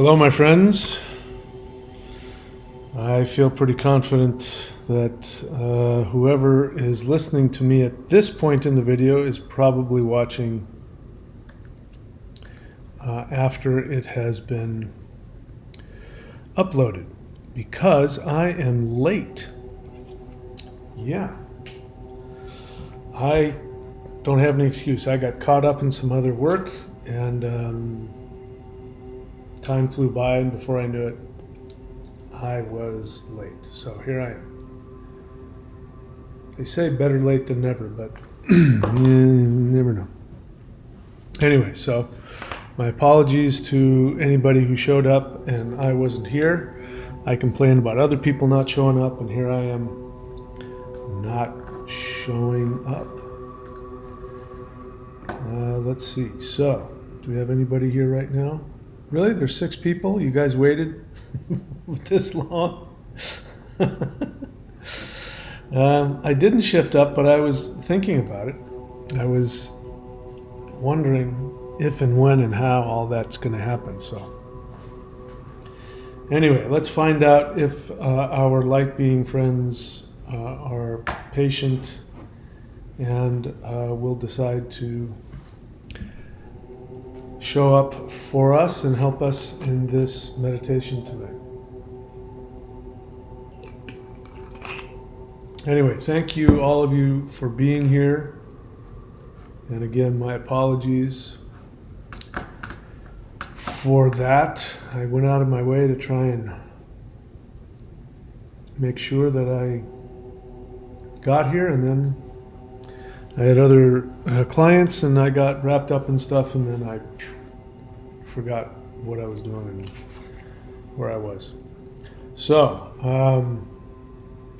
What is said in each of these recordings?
Hello, my friends. I feel pretty confident that whoever is listening to me at this point in the video is probably watching after it has been uploaded, because I am late. Yeah. I don't have any excuse. I got caught up in some other work, and time flew by, and before I knew it, I was late. So here I am. They say better late than never, but you never know. Anyway, so my apologies to anybody who showed up and I wasn't here. I complained about other people not showing up, and here I am not showing up. Let's see. So, do we have anybody here right now? Really? There's 6 people? You guys waited this long? I didn't shift up, but I was thinking about it. I was wondering if and when and how all that's going to happen. So anyway, let's find out if our light being friends are patient, and will decide to show up for us and help us in this meditation tonight. Anyway, thank you, all of you, for being here. And again, my apologies for that. I went out of my way to try and make sure that I got here, and then I had other clients, and I got wrapped up in stuff, and then I forgot what I was doing and where I was. So,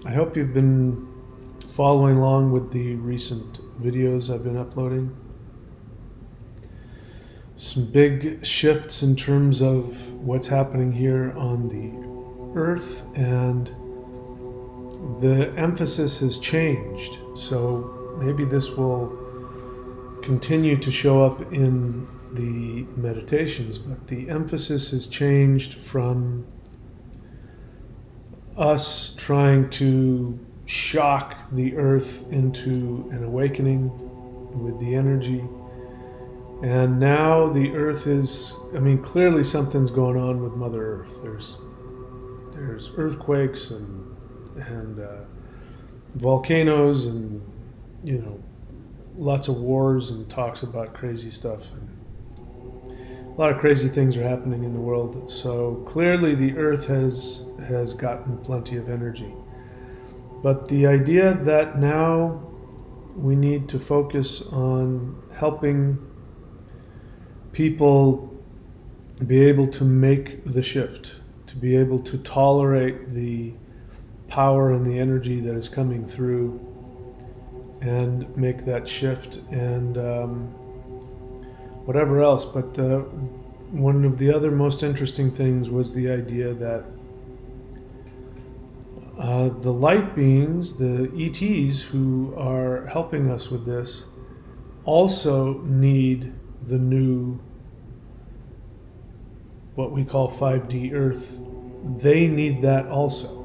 I hope you've been following along with the recent videos I've been uploading. Some big shifts in terms of what's happening here on the earth, and the emphasis has changed. So maybe this will continue to show up in the meditations, but the emphasis has changed from us trying to shock the earth into an awakening with the energy. And now the earth is, clearly something's going on with Mother Earth. There's earthquakes and volcanoes, and lots of wars and talks about crazy stuff, and a lot of crazy things are happening in the world. So clearly the earth has gotten plenty of energy. But the idea that now we need to focus on helping people be able to make the shift, to be able to tolerate the power and the energy that is coming through, and make that shift, and whatever else. But one of the other most interesting things was the idea that the light beings, the ETs who are helping us with this, also need the new, what we call 5D Earth. They need that also.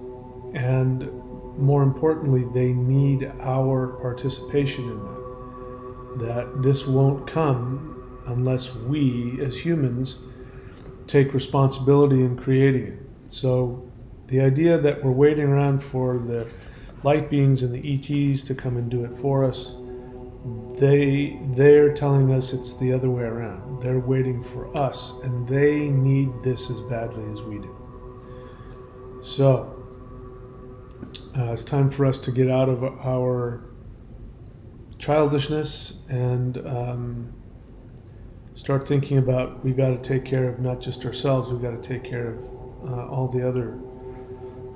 And more importantly, they need our participation in that this won't come unless we, as humans, take responsibility in creating it. So the idea that we're waiting around for the light beings and the ETs to come and do it for us, they're telling us it's the other way around. They're waiting for us, and they need this as badly as we do. So it's time for us to get out of our childishness and start thinking about, we got to take care of not just ourselves, we've got to take care of all the other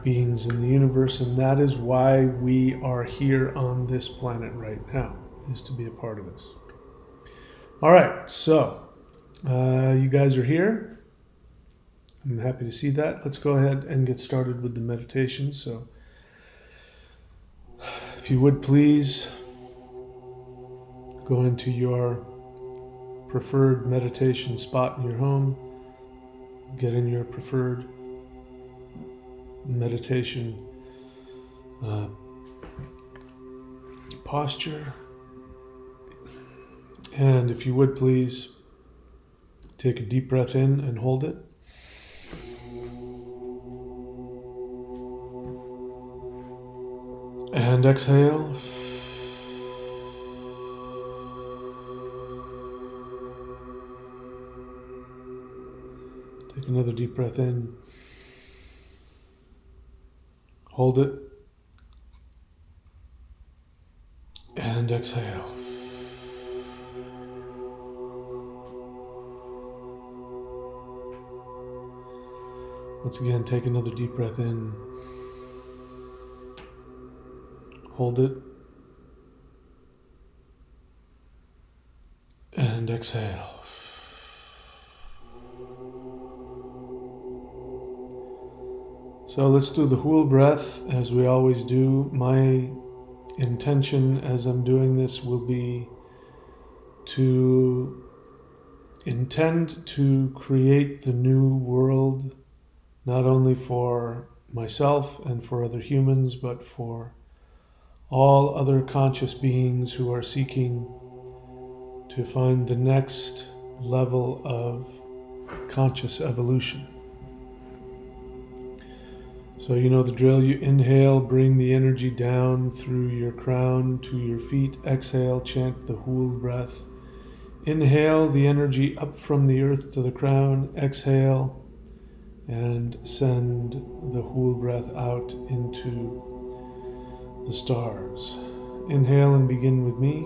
beings in the universe, and that is why we are here on this planet right now, is to be a part of this. All right, so you guys are here. I'm happy to see that. Let's go ahead and get started with the meditation. So if you would please go into your preferred meditation spot in your home. get in your preferred meditation posture. And if you would please take a deep breath in and hold it. And exhale. Take another deep breath in. Hold it. And exhale. Once again, take another deep breath in. Hold it. And exhale. So let's do the whole breath as we always do. My intention as I'm doing this will be to intend to create the new world, not only for myself and for other humans, but for all other conscious beings who are seeking to find the next level of conscious evolution. So you know the drill. You inhale, bring the energy down through your crown to your feet. Exhale, chant the whole breath. Inhale the energy up from the earth to the crown. Exhale and send the whole breath out into the stars. Inhale and begin with me.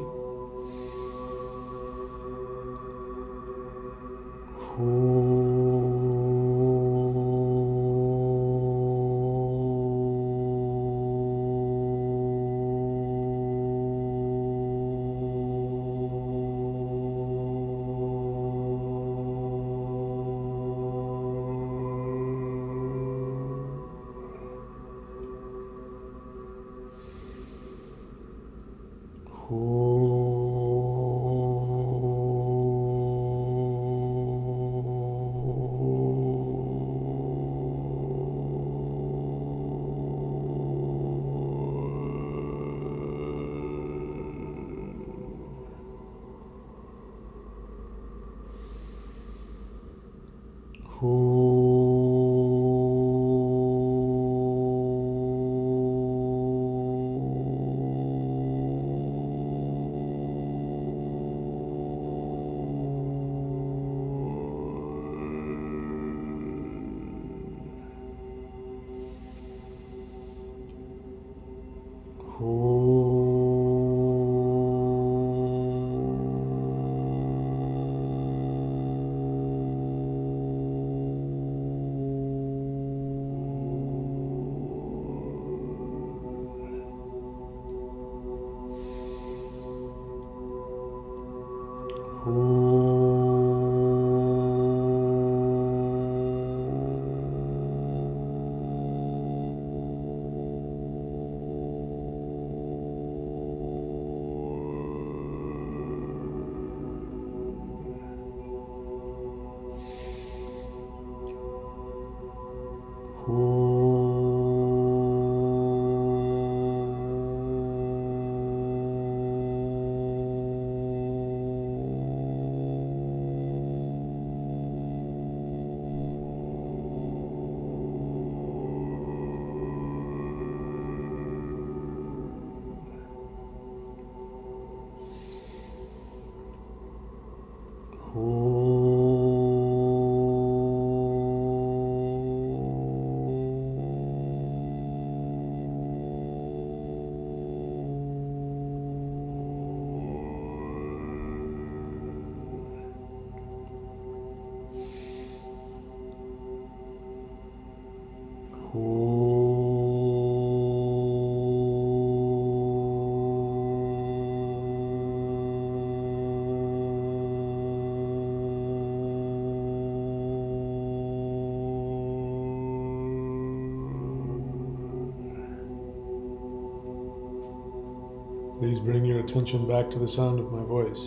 Please bring your attention back to the sound of my voice.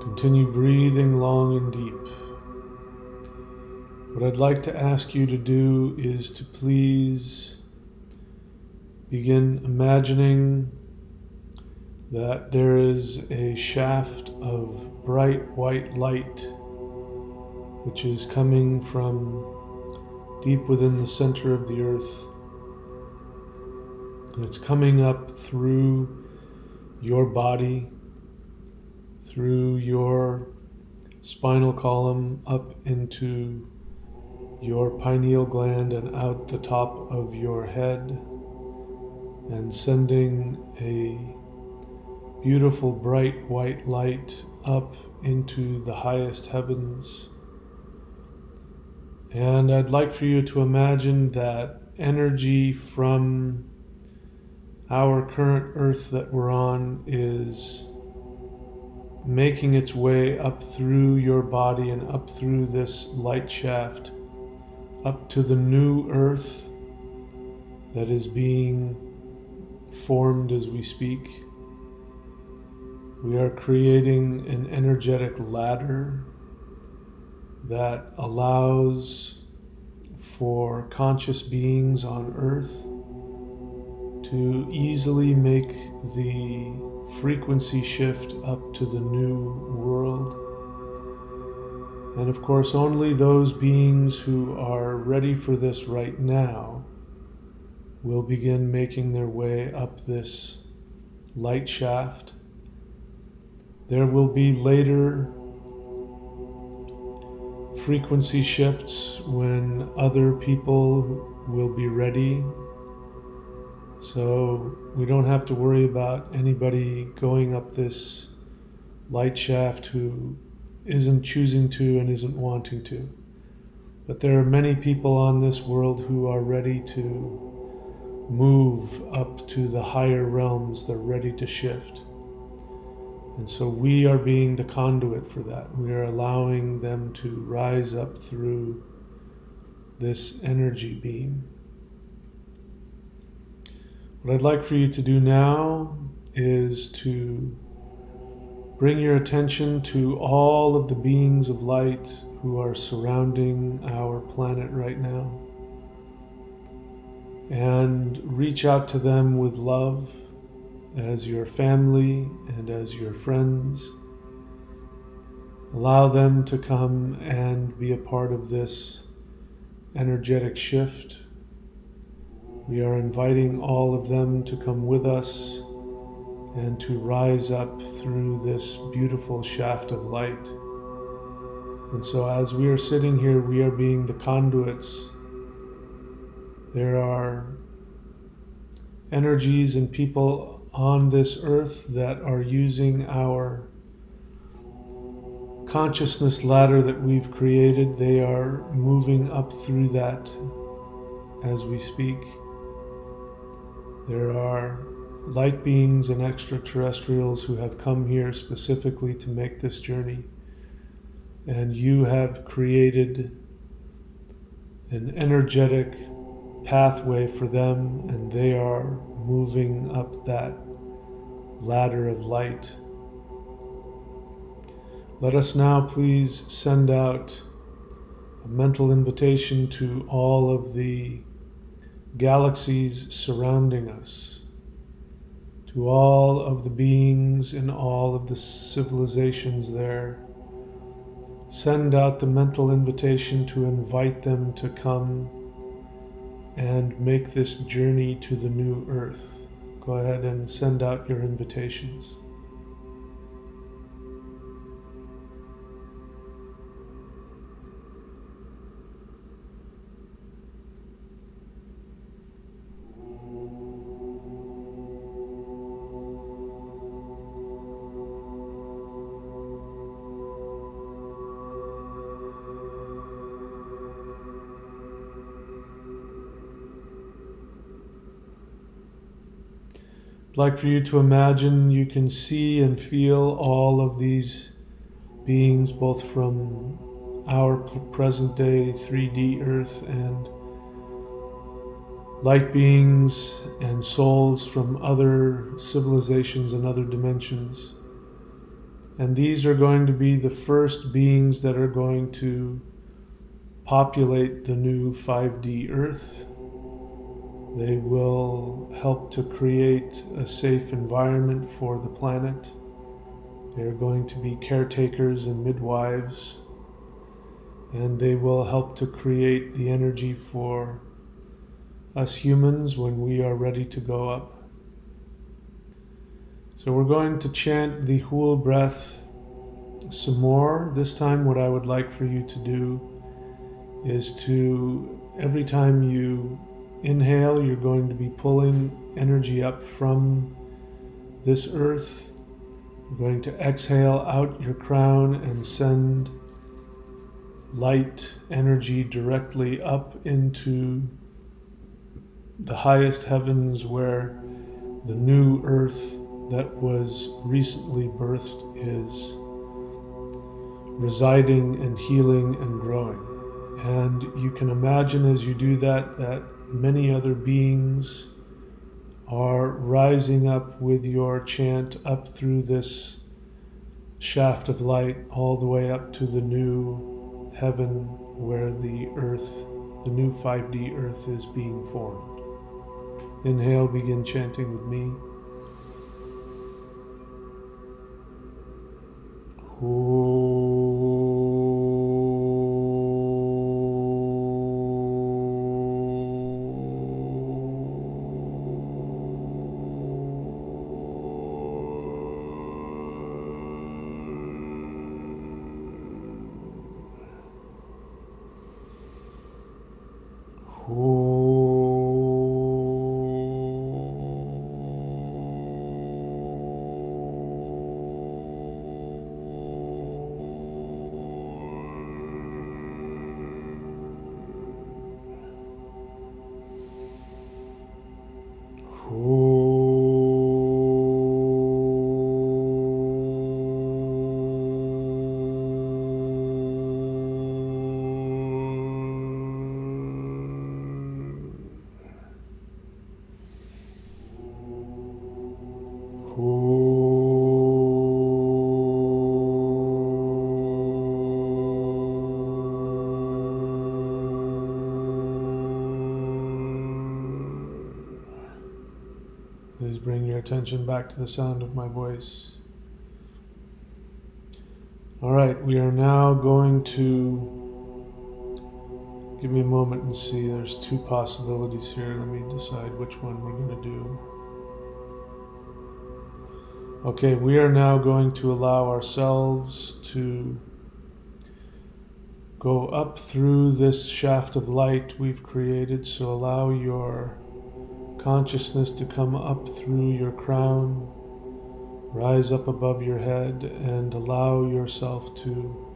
Continue breathing long and deep. What I'd like to ask you to do is to please begin imagining that there is a shaft of bright white light which is coming from deep within the center of the earth. And it's coming up through your body, through your spinal column, up into your pineal gland and out the top of your head, and sending a beautiful bright white light up into the highest heavens. And I'd like for you to imagine that energy from our current earth that we're on is making its way up through your body and up through this light shaft, up to the new earth that is being formed as we speak. We are creating an energetic ladder that allows for conscious beings on earth to easily make the frequency shift up to the new world. And of course, only those beings who are ready for this right now will begin making their way up this light shaft. There will be later frequency shifts when other people will be ready. So we don't have to worry about anybody going up this light shaft who isn't choosing to and isn't wanting to. But there are many people on this world who are ready to move up to the higher realms. They're ready to shift. And so we are being the conduit for that. We are allowing them to rise up through this energy beam. What I'd like for you to do now is to bring your attention to all of the beings of light who are surrounding our planet right now, and reach out to them with love as your family and as your friends. Allow them to come and be a part of this energetic shift. We are inviting all of them to come with us and to rise up through this beautiful shaft of light. And so as we are sitting here, we are being the conduits. There are energies and people on this earth that are using our consciousness ladder that we've created. They are moving up through that as we speak. There are light beings and extraterrestrials who have come here specifically to make this journey. And you have created an energetic pathway for them, and they are moving up that ladder of light. Let us now please send out a mental invitation to all of the galaxies surrounding us, to all of the beings in all of the civilizations there. Send out the mental invitation to invite them to come and make this journey to the new earth. Go ahead and send out your invitations. I'd like for you to imagine you can see and feel all of these beings, both from our present day 3D Earth and light beings and souls from other civilizations and other dimensions. And these are going to be the first beings that are going to populate the new 5D Earth. They will help to create a safe environment for the planet. They're going to be caretakers and midwives, and they will help to create the energy for us humans when we are ready to go up. So we're going to chant the Hul breath some more. This time what I would like for you to do is to, every time you inhale, you're going to be pulling energy up from this earth. You're going to exhale out your crown and send light energy directly up into the highest heavens where the new earth that was recently birthed is residing and healing and growing. And you can imagine as you do that, that many other beings are rising up with your chant up through this shaft of light all the way up to the new heaven where the earth, the new 5D earth is being formed. Inhale, begin chanting with me. Please bring your attention back to the sound of my voice. All right, we are now going to, give me a moment and see, there's two possibilities here. Let me decide which one we're going to do. Okay, we are now going to allow ourselves to go up through this shaft of light we've created. So allow your consciousness to come up through your crown, rise up above your head, and allow yourself to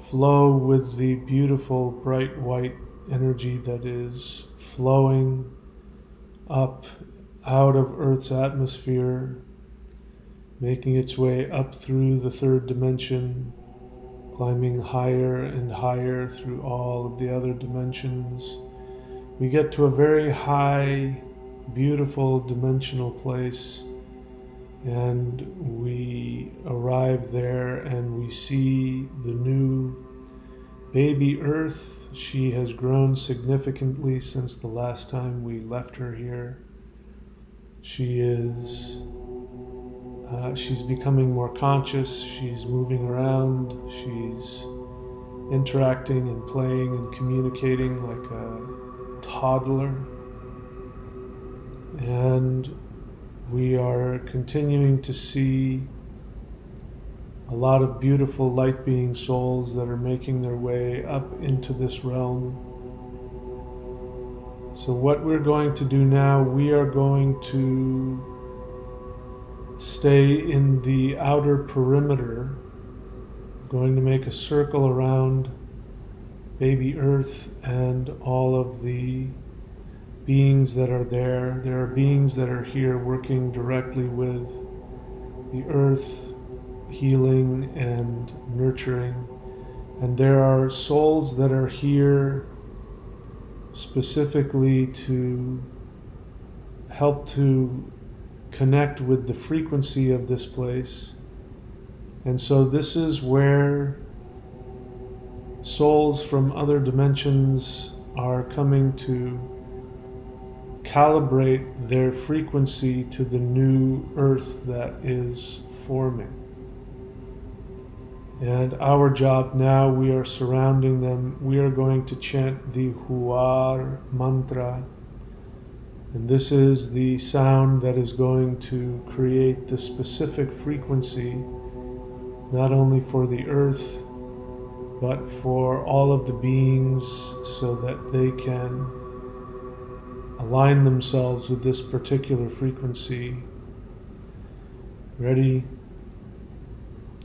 flow with the beautiful bright white energy that is flowing up out of Earth's atmosphere, making its way up through the third dimension, climbing higher and higher through all of the other dimensions. We get to a very high, beautiful dimensional place, and we arrive there and we see the new baby Earth. She has grown significantly since the last time we left her here. She's becoming more conscious, she's moving around, she's interacting and playing and communicating like a toddler. And we are continuing to see a lot of beautiful light being souls that are making their way up into this realm. So what we're going to do now, we are going to stay in the outer perimeter. I'm going to make a circle around baby Earth and all of the beings that are there. There are beings that are here working directly with the earth, healing and nurturing. And there are souls that are here specifically to help to connect with the frequency of this place. And so this is where souls from other dimensions are coming to calibrate their frequency to the new earth that is forming. And our job now, we are surrounding them. We are going to chant the Huar mantra. And this is the sound that is going to create the specific frequency, not only for the earth, but for all of the beings, so that they can align themselves with this particular frequency. Ready?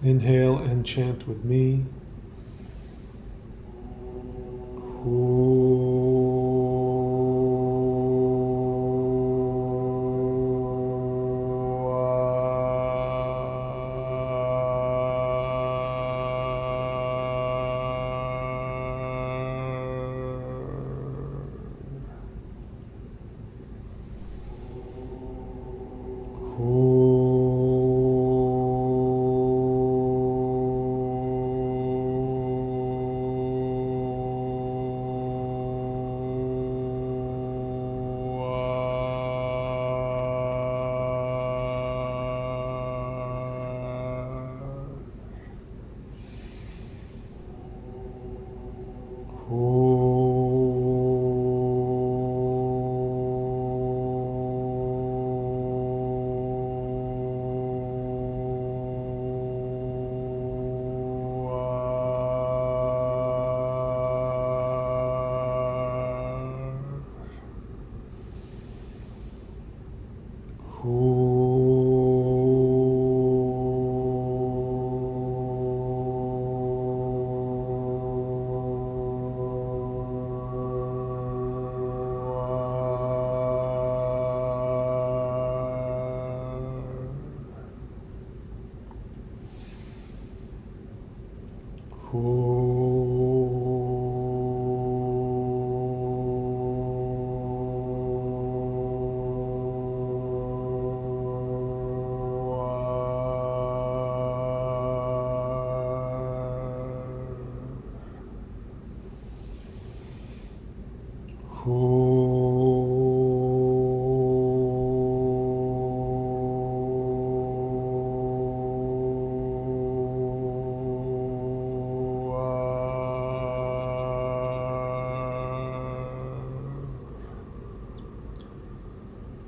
Inhale and chant with me.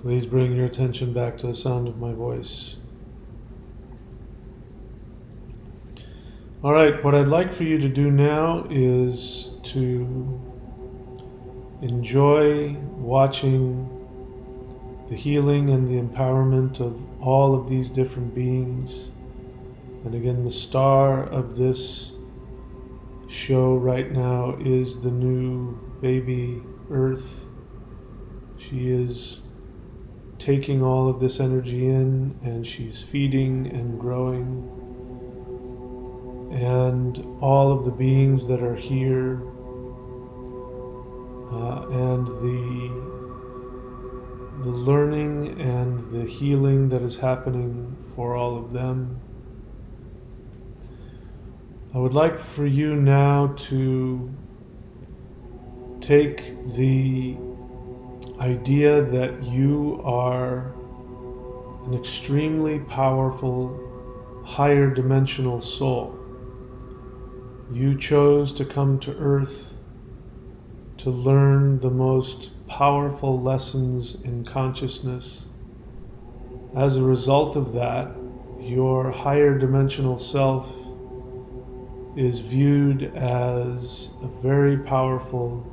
Please bring your attention back to the sound of my voice. All right, what I'd like for you to do now is to enjoy watching the healing and the empowerment of all of these different beings. And again, the star of this show right now is the new baby Earth. She is taking all of this energy in, and she's feeding and growing. And all of the beings that are here, and the learning and the healing that is happening for all of them. I would like for you now to take the idea that you are an extremely powerful, higher dimensional soul. You chose to come to Earth to learn the most powerful lessons in consciousness. As a result of that, your higher dimensional self is viewed as a very powerful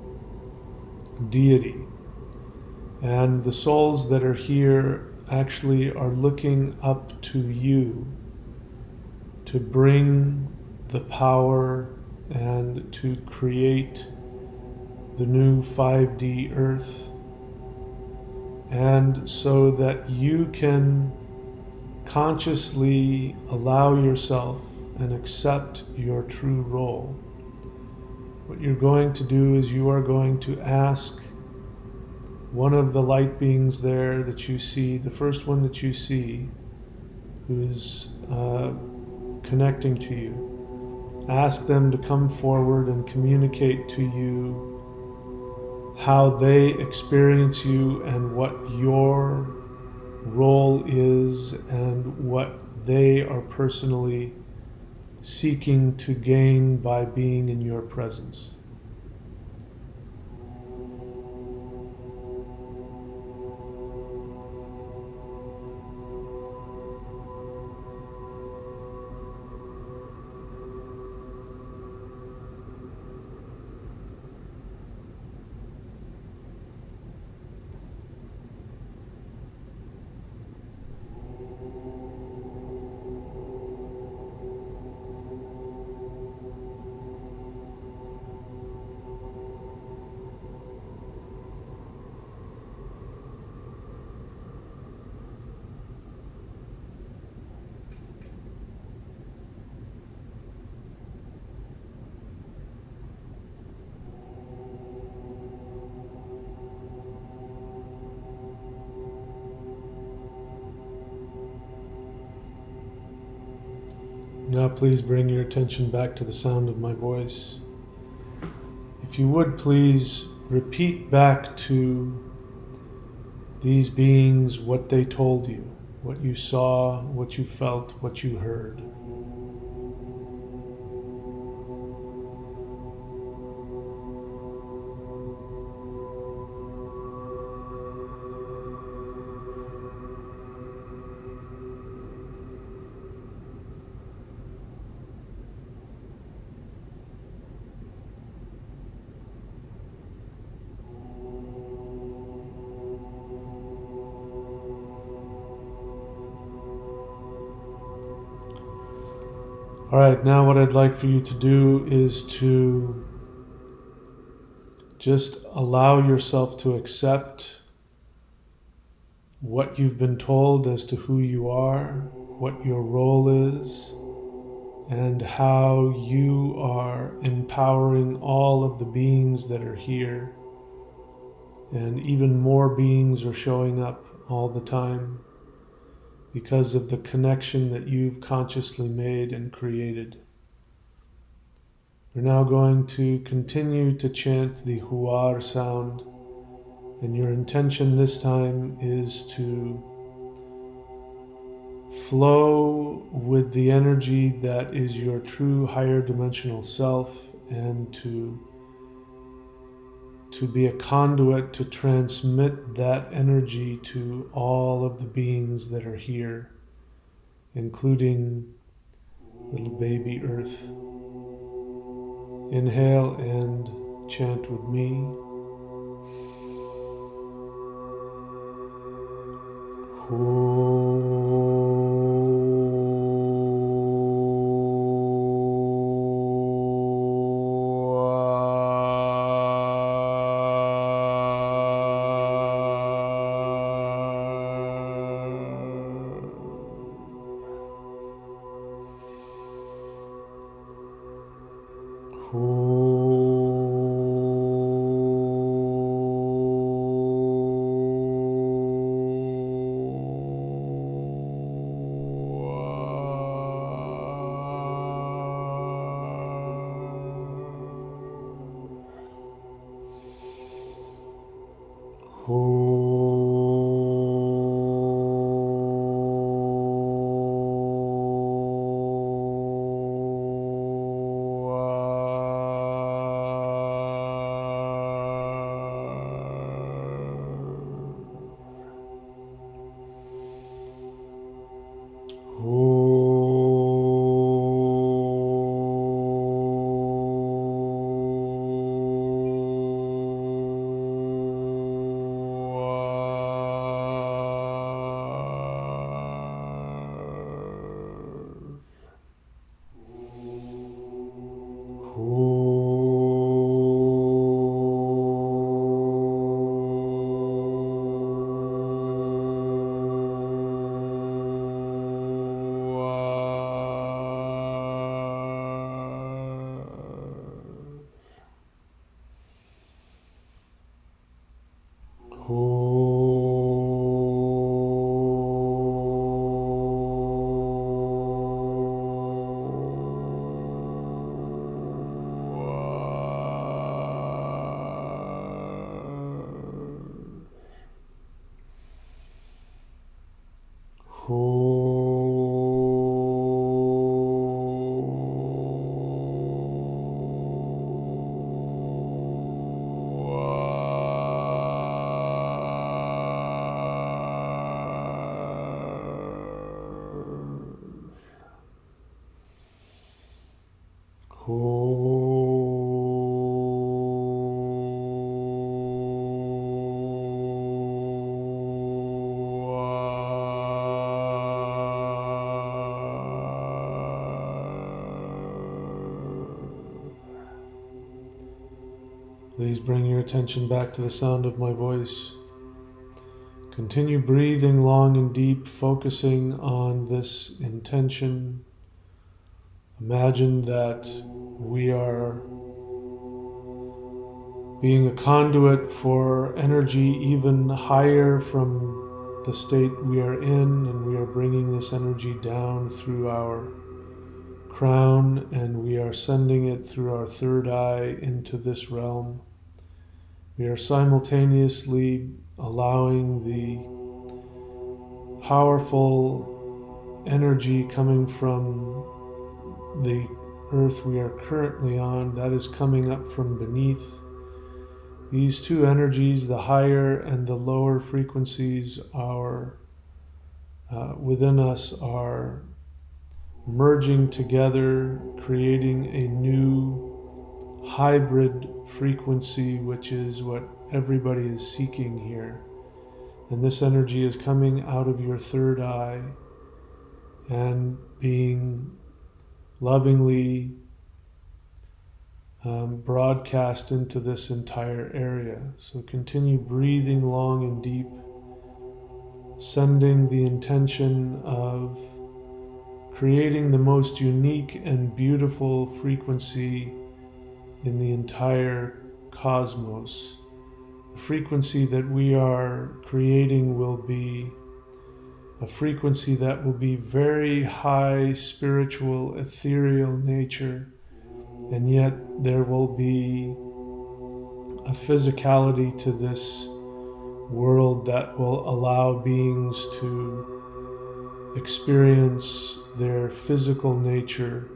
deity. And the souls that are here actually are looking up to you to bring the power and to create the new 5D Earth, and so that you can consciously allow yourself and accept your true role. What you're going to do is you are going to ask one of the light beings there that you see, the first one that you see, who's connecting to you. Ask them to come forward and communicate to you how they experience you and what your role is and what they are personally seeking to gain by being in your presence. Now please bring your attention back to the sound of my voice. If you would please repeat back to these beings what they told you, what you saw, what you felt, what you heard. All right, now what I'd like for you to do is to just allow yourself to accept what you've been told as to who you are, what your role is, and how you are empowering all of the beings that are here. And even more beings are showing up all the time because of the connection that you've consciously made and created. We're now going to continue to chant the huar sound, and your intention this time is to flow with the energy that is your true higher dimensional self, and to be a conduit to transmit that energy to all of the beings that are here, including little baby Earth. Inhale and chant with me. Please bring your attention back to the sound of my voice. Continue breathing long and deep, focusing on this intention. Imagine that we are being a conduit for energy even higher from the state we are in, and we are bringing this energy down through our crown, and we are sending it through our third eye into this realm. We are simultaneously allowing the powerful energy coming from the earth we are currently on, that is coming up from beneath. These two energies, the higher and the lower frequencies, are within us, are merging together, creating a new hybrid frequency, which is what everybody is seeking here. And this energy is coming out of your third eye and being lovingly broadcast into this entire area. So continue breathing long and deep, sending the intention of creating the most unique and beautiful frequency in the entire cosmos. The frequency that we are creating will be a frequency that will be very high spiritual, ethereal nature, and yet there will be a physicality to this world that will allow beings to experience their physical nature.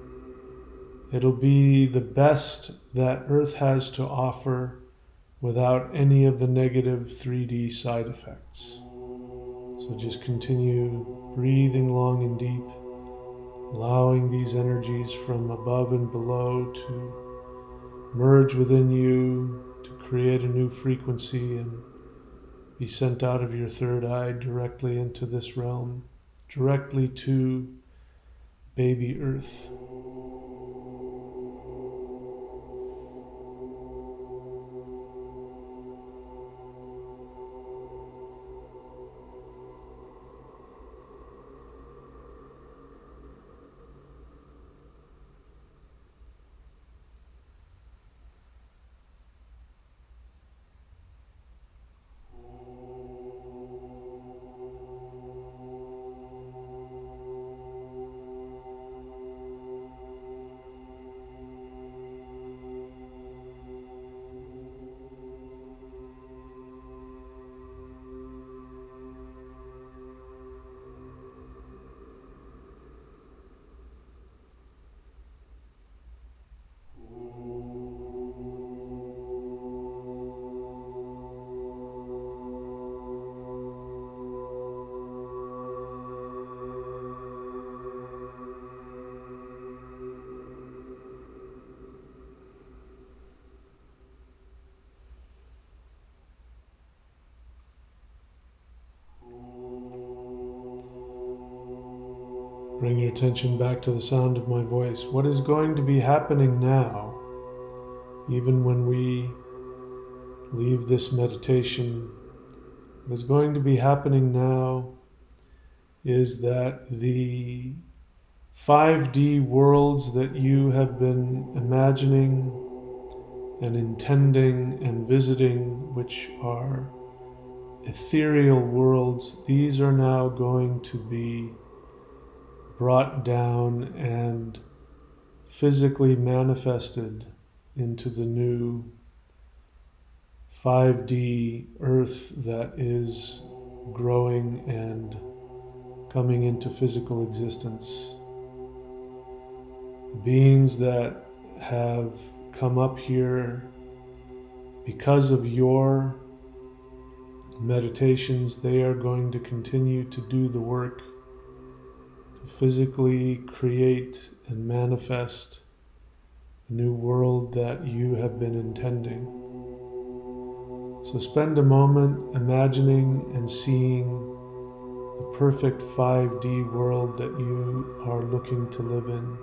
It'll be the best that Earth has to offer without any of the negative 3D side effects. So just continue breathing long and deep, allowing these energies from above and below to merge within you, to create a new frequency and be sent out of your third eye directly into this realm, directly to baby Earth. Bring your attention back to the sound of my voice. What is going to be happening now, even when we leave this meditation, what is going to be happening now is that the 5D worlds that you have been imagining and intending and visiting, which are ethereal worlds, these are now going to be brought down and physically manifested into the new 5D earth that is growing and coming into physical existence. The beings that have come up here because of your meditations, they are going to continue to do the work to physically create and manifest the new world that you have been intending. So spend a moment imagining and seeing the perfect 5D world that you are looking to live in.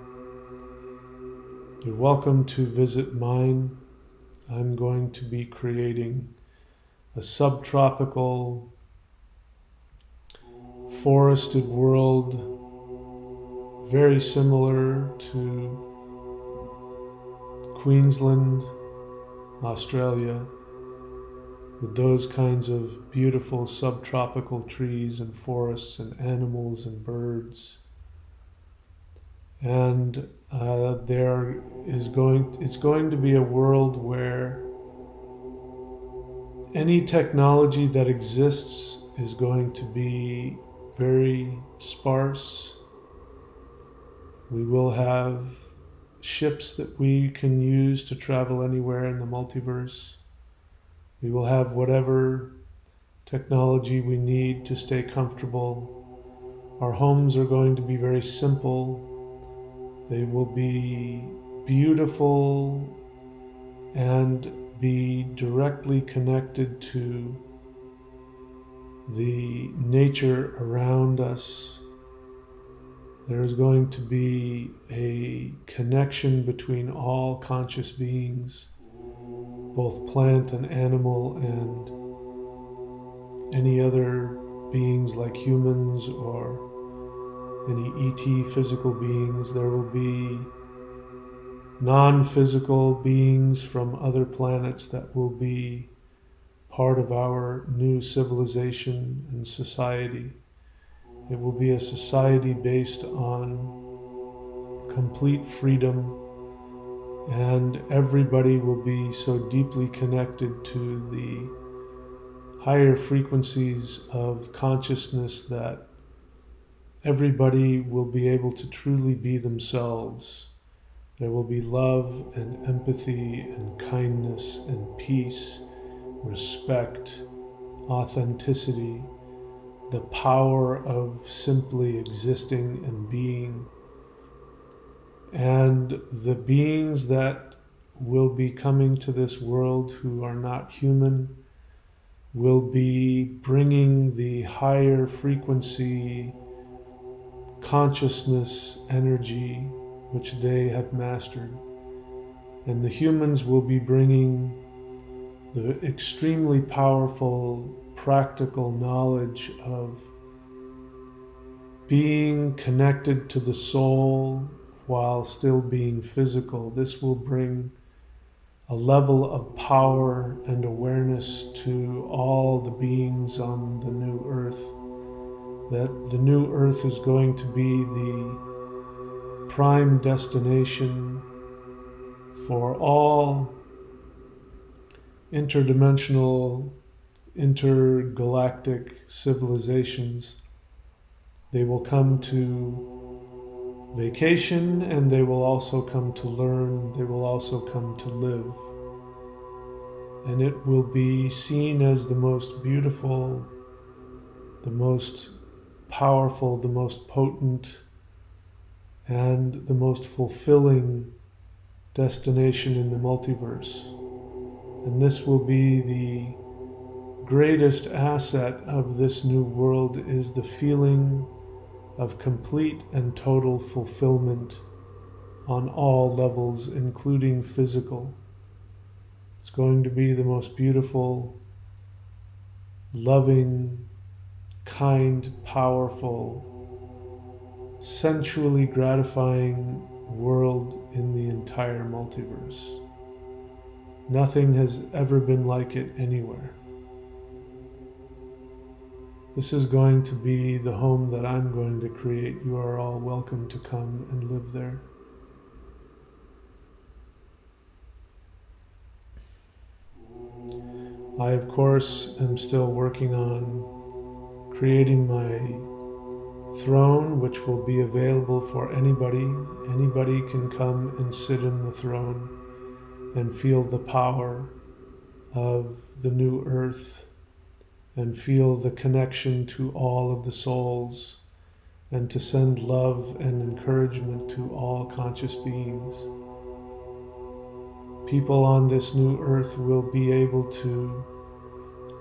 You're welcome to visit mine. I'm going to be creating a subtropical, forested world very similar to Queensland, Australia, with those kinds of beautiful subtropical trees and forests and animals and birds. And it's going to be a world where any technology that exists is going to be very sparse. We will have ships that we can use to travel anywhere in the multiverse. We will have whatever technology we need to stay comfortable. Our homes are going to be very simple. They will be beautiful and be directly connected to the nature around us. There is going to be a connection between all conscious beings, both plant and animal and any other beings like humans or any ET physical beings. There will be non-physical beings from other planets that will be part of our new civilization and society. It will be a society based on complete freedom, and everybody will be so deeply connected to the higher frequencies of consciousness that everybody will be able to truly be themselves. There will be love and empathy and kindness and peace, respect, authenticity, the power of simply existing and being. And the beings that will be coming to this world who are not human will be bringing the higher frequency consciousness energy which they have mastered. And the humans will be bringing the extremely powerful practical knowledge of being connected to the soul while still being physical. This will bring a level of power and awareness to all the beings on the new earth, that the new earth is going to be the prime destination for all interdimensional, intergalactic civilizations. They will come to vacation, and they will also come to learn. They will also come to live. And it will be seen as the most beautiful, the most powerful, the most potent, and the most fulfilling destination in the multiverse. And this will be the greatest asset of this new world, is the feeling of complete and total fulfillment on all levels, including physical. It's going to be the most beautiful, loving, kind, powerful, sensually gratifying world in the entire multiverse. Nothing has ever been like it anywhere. This is going to be the home that I'm going to create. You are all welcome to come and live there. I, of course, am still working on creating my throne, which will be available for anybody. Anybody can come and sit in the throne and feel the power of the new earth and feel the connection to all of the souls and to send love and encouragement to all conscious beings. People on this new earth will be able to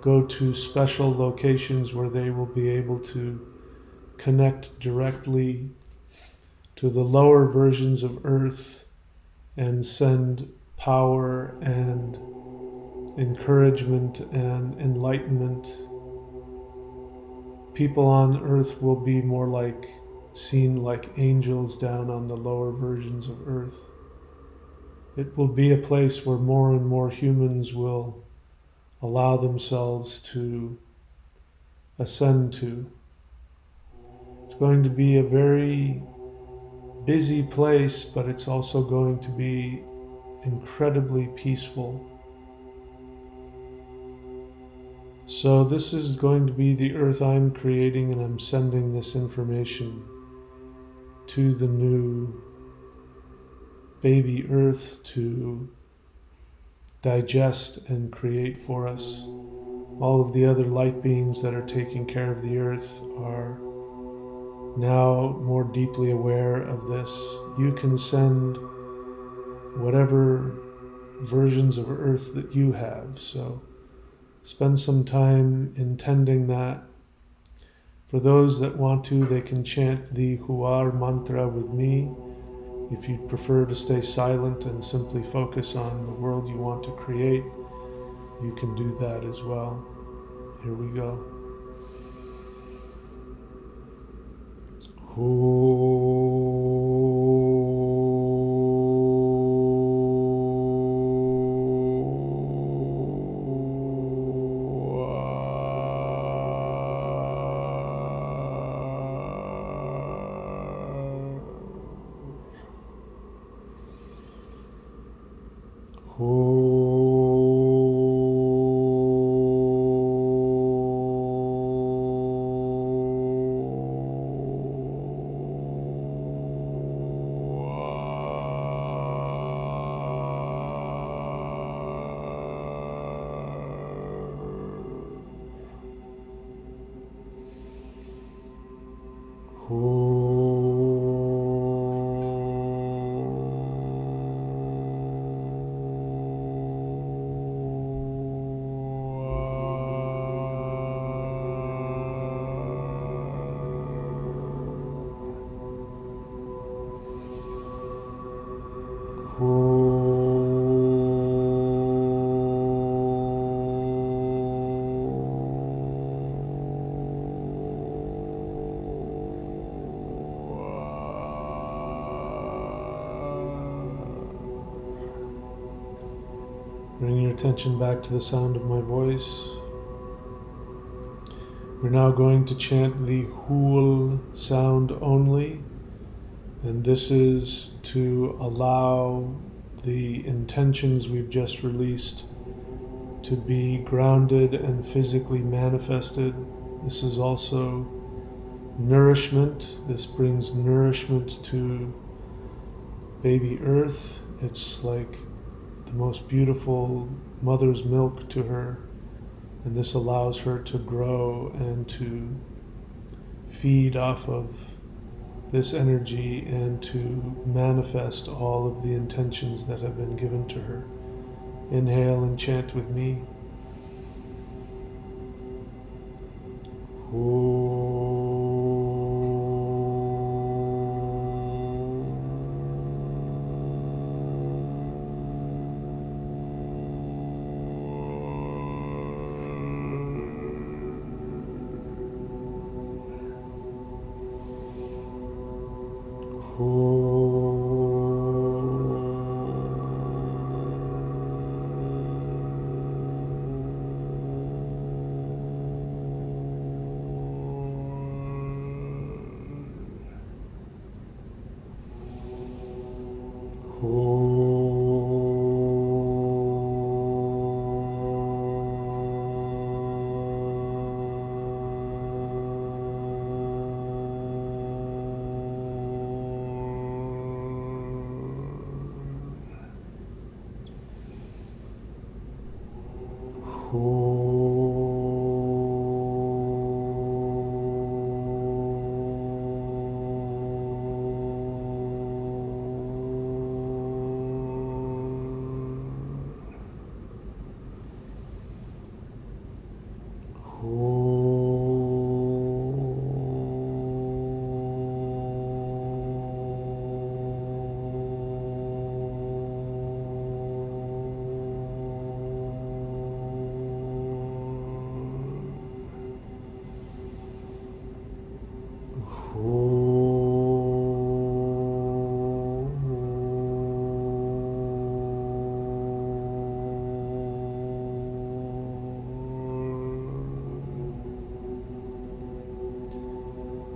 go to special locations where they will be able to connect directly to the lower versions of earth and send power and encouragement and enlightenment. People on earth will be more like seen like angels down on the lower versions of earth. It will be a place where more and more humans will allow themselves to ascend to. It's going to be a very busy place, but it's also going to be incredibly peaceful. So this is going to be the earth I'm creating, and I'm sending this information to the new baby earth to digest and create for us. All of the other light beings that are taking care of the earth are now more deeply aware of this. You can send whatever versions of earth that you have, so spend some time intending that. For those that want to, they can chant the Huar mantra with me. If you'd prefer to stay silent and simply focus on the world you want to create, you can do that as well. Here we go. Bring your attention back to the sound of my voice. We're now going to chant the Hul sound only, and this is to allow the intentions we've just released to be grounded and physically manifested. This is also nourishment. This brings nourishment to baby Earth. It's like the most beautiful mother's milk to her, and this allows her to grow and to feed off of this energy and to manifest all of the intentions that have been given to her. Inhale and chant with me.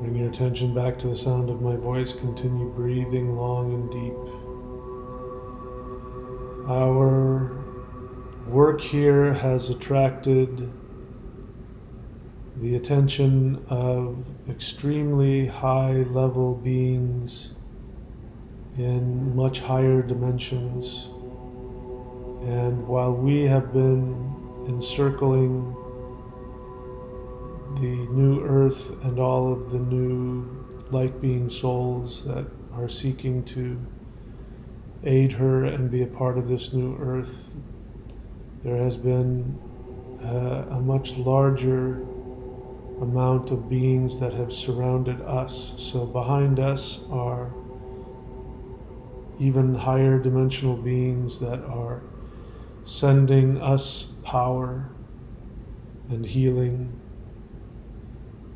Bring your attention back to the sound of my voice. Continue breathing long and deep. Our work here has attracted the attention of extremely high level beings in much higher dimensions. And while we have been encircling the new earth and all of the new light being souls that are seeking to aid her and be a part of this new earth, there has been a much larger amount of beings that have surrounded us. So behind us are even higher dimensional beings that are sending us power and healing.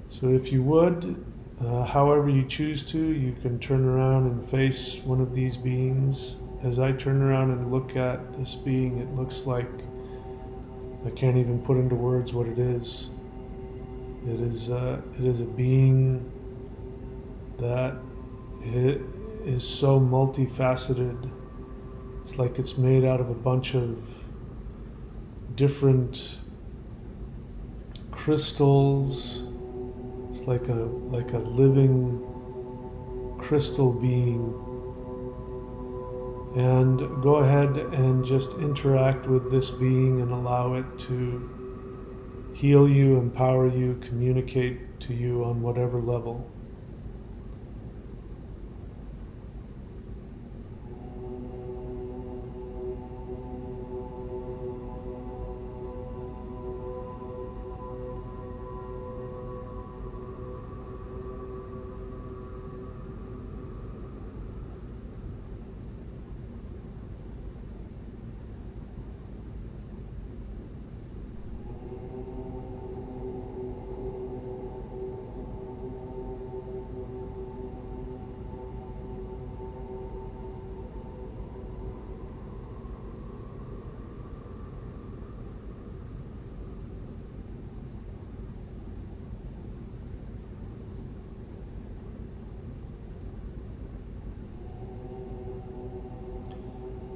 So if you would, however you choose to, you can turn around and face one of these beings. As I turn around and look at this being, it looks like I can't even put into words what it is. It is a being that is so multifaceted. It's like it's made out of a bunch of different crystals. It's like a living crystal being. And go ahead and just interact with this being and allow it to heal you, empower you, communicate to you on whatever level.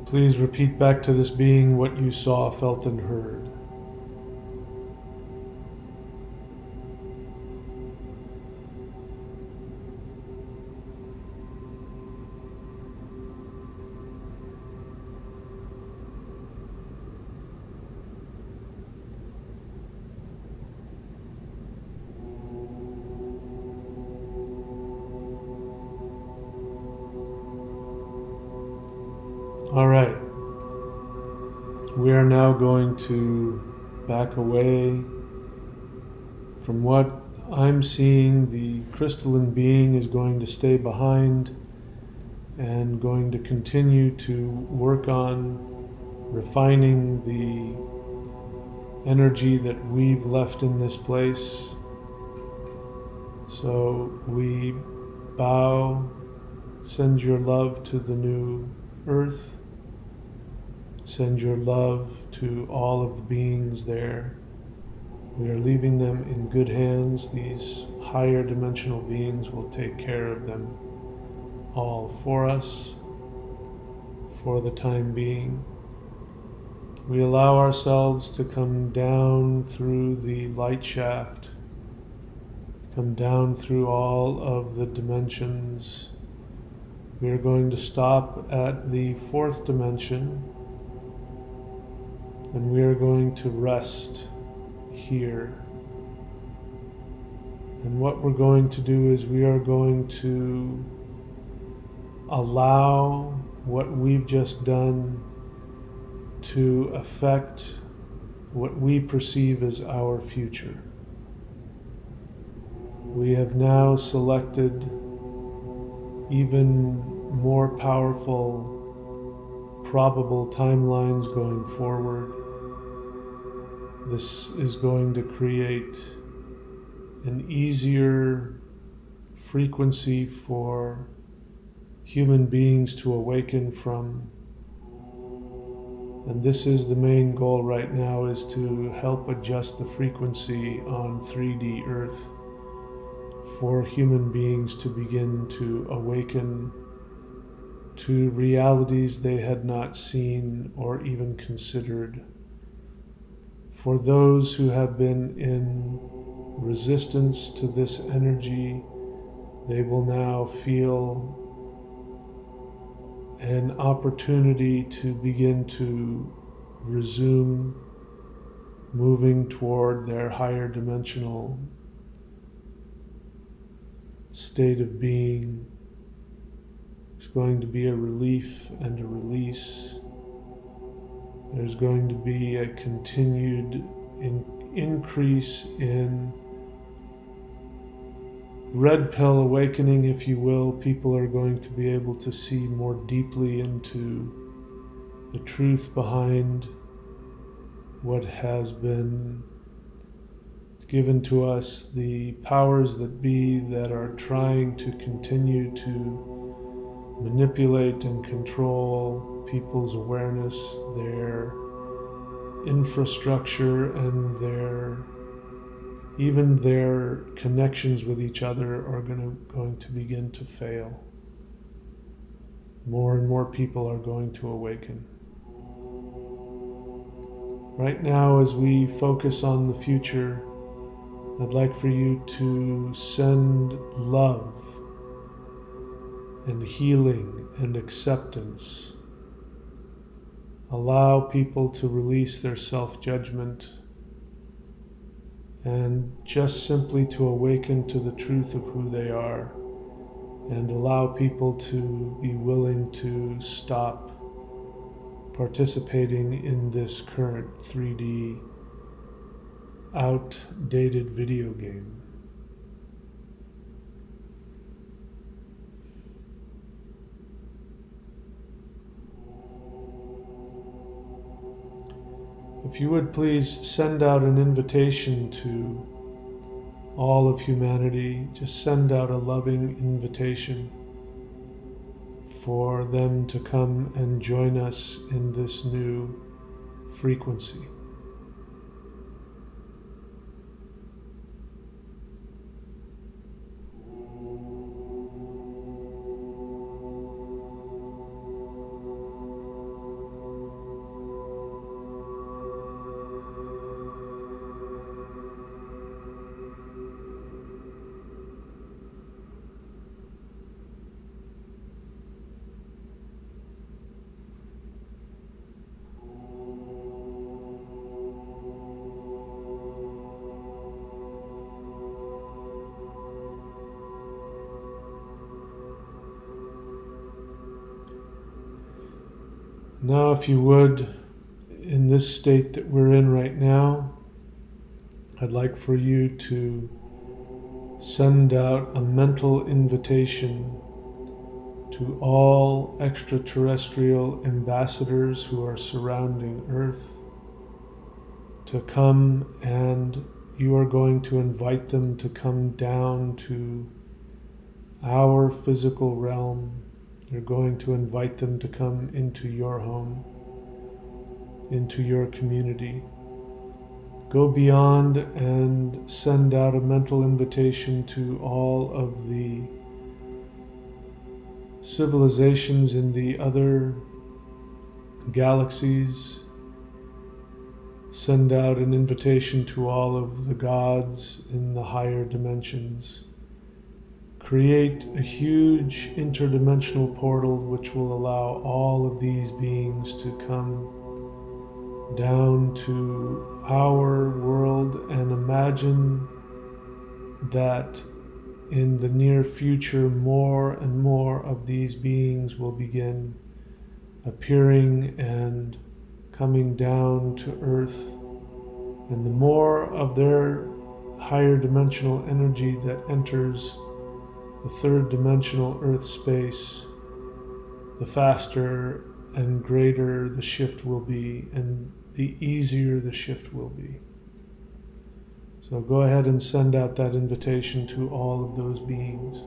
Please repeat back to this being what you saw, felt, and heard. All right. We are now going to back away from what I'm seeing. The crystalline being is going to stay behind and going to continue to work on refining the energy that we've left in this place. So we bow, send your love to the new earth. Send your love to all of the beings there. We are leaving them in good hands. These higher dimensional beings will take care of them all for us for the time being. We allow ourselves to come down through the light shaft, come down through all of the dimensions. We are going to stop at the fourth dimension, and we are going to rest here. And what we're going to do is we are going to allow what we've just done to affect what we perceive as our future. We have now selected even more powerful, probable timelines going forward. This is going to create an easier frequency for human beings to awaken from. And this is the main goal right now, is to help adjust the frequency on 3D Earth for human beings to begin to awaken to realities they had not seen or even considered. For those who have been in resistance to this energy, they will now feel an opportunity to begin to resume moving toward their higher dimensional state of being. It's going to be a relief and a release. There's going to be a continued increase in red pill awakening, if you will. People are going to be able to see more deeply into the truth behind what has been given to us, the powers that be that are trying to continue to manipulate and control people's awareness, their infrastructure, and even their connections with each other are going to begin to fail. More and more people are going to awaken. Right now, as we focus on the future, I'd like for you to send love and healing and acceptance. Allow people to release their self-judgment and just simply to awaken to the truth of who they are, and allow people to be willing to stop participating in this current 3D outdated video game. If you would please send out an invitation to all of humanity, just send out a loving invitation for them to come and join us in this new frequency. Now, if you would, in this state that we're in right now, I'd like for you to send out a mental invitation to all extraterrestrial ambassadors who are surrounding Earth to come, and you are going to invite them to come down to our physical realm. You're going to invite them to come into your home, into your community. Go beyond and send out a mental invitation to all of the civilizations in the other galaxies. Send out an invitation to all of the gods in the higher dimensions. Create a huge interdimensional portal which will allow all of these beings to come down to our world, and imagine that in the near future more and more of these beings will begin appearing and coming down to Earth, and the more of their higher dimensional energy that enters the third dimensional Earth space, the faster and greater the shift will be, and the easier the shift will be. So go ahead and send out that invitation to all of those beings.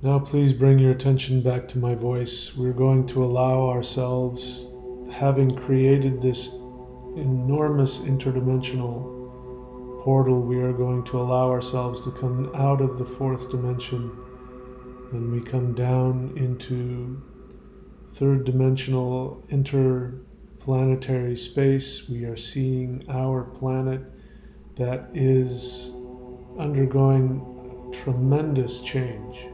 Now please bring your attention back to my voice. We're going to allow ourselves, having created this enormous interdimensional portal, we are going to allow ourselves to come out of the fourth dimension, and we come down into third dimensional interplanetary space. We are seeing our planet that is undergoing tremendous change.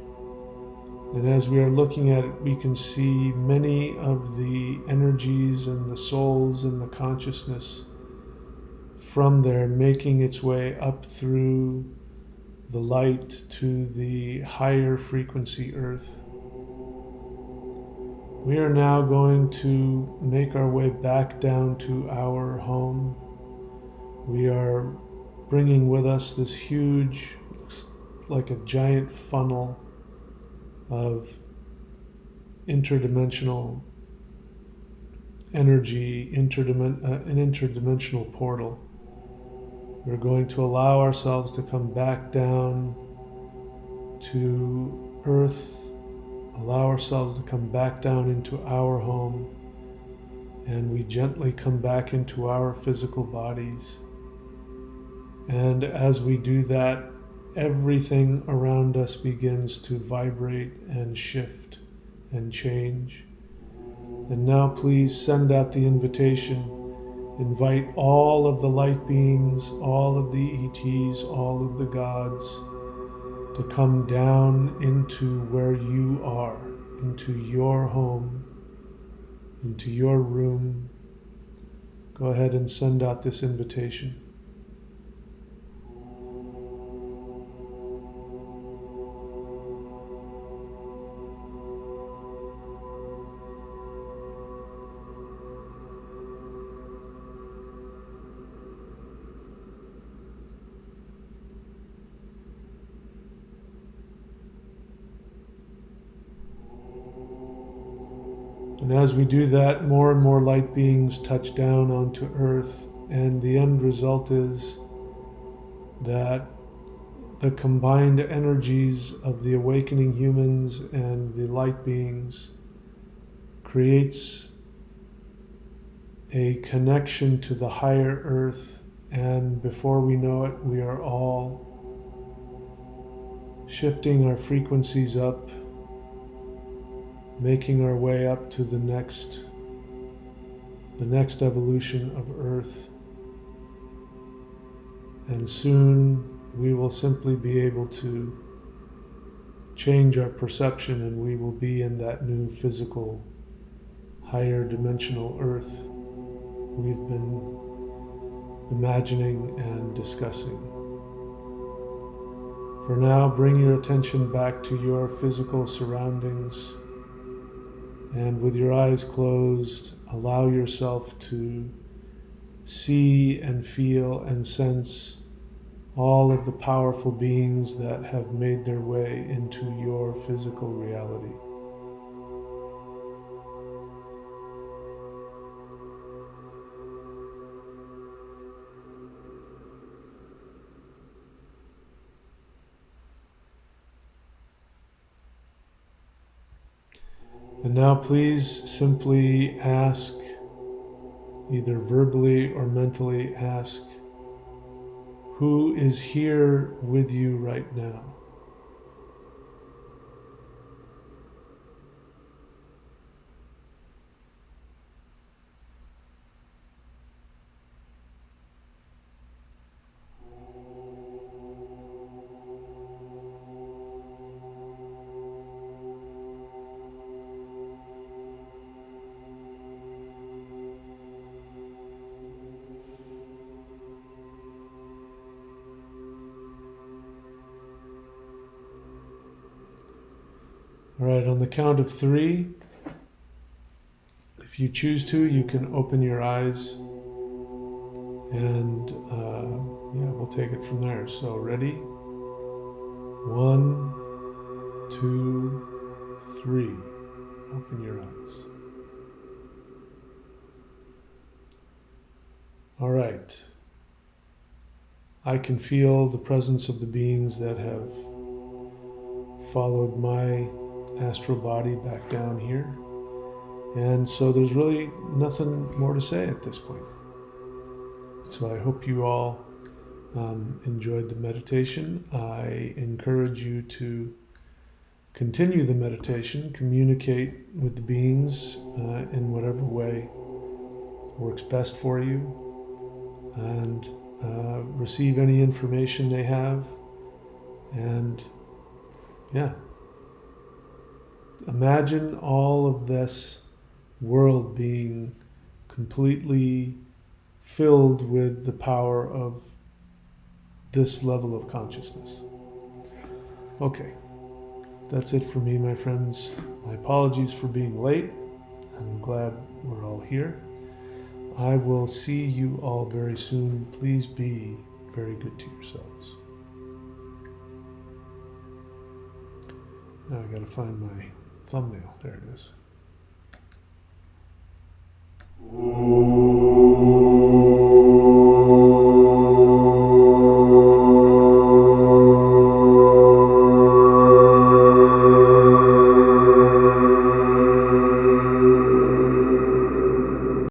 And as we are looking at it, we can see many of the energies and the souls and the consciousness from there making its way up through the light to the higher frequency earth. We are now going to make our way back down to our home. We are bringing with us this huge, looks like a giant funnel of interdimensional energy, an interdimensional portal. We're going to allow ourselves to come back down to earth, allow ourselves to come back down into our home, and we gently come back into our physical bodies. And as we do that, everything around us begins to vibrate and shift and change. And now please send out the invitation. Invite all of the light beings, all of the ETs, all of the gods to come down into where you are, into your home, into your room. Go ahead and send out this invitation. And as we do that, more and more light beings touch down onto Earth, and the end result is that the combined energies of the awakening humans and the light beings creates a connection to the higher Earth, and before we know it, we are all shifting our frequencies up, making our way up to the next evolution of Earth. And soon we will simply be able to change our perception, and we will be in that new physical, higher dimensional Earth we've been imagining and discussing. For now, bring your attention back to your physical surroundings, and with your eyes closed, allow yourself to see and feel and sense all of the powerful beings that have made their way into your physical reality. And now please simply ask, either verbally or mentally ask, who is here with you right now? All right, on the count of 3, if you choose to, you can open your eyes, and we'll take it from there. So ready? 1, 2, 3. Open your eyes. All right. I can feel the presence of the beings that have followed my astral body back down here. And so there's really nothing more to say at this point. So I hope you all enjoyed the meditation. I encourage you to continue the meditation, communicate with the beings in whatever way works best for you, and receive any information they have. And yeah, imagine all of this world being completely filled with the power of this level of consciousness. Okay, that's it for me, my friends. My apologies for being late. I'm glad we're all here. I will see you all very soon. Please be very good to yourselves. Now I gotta find my thumbnail. There it is.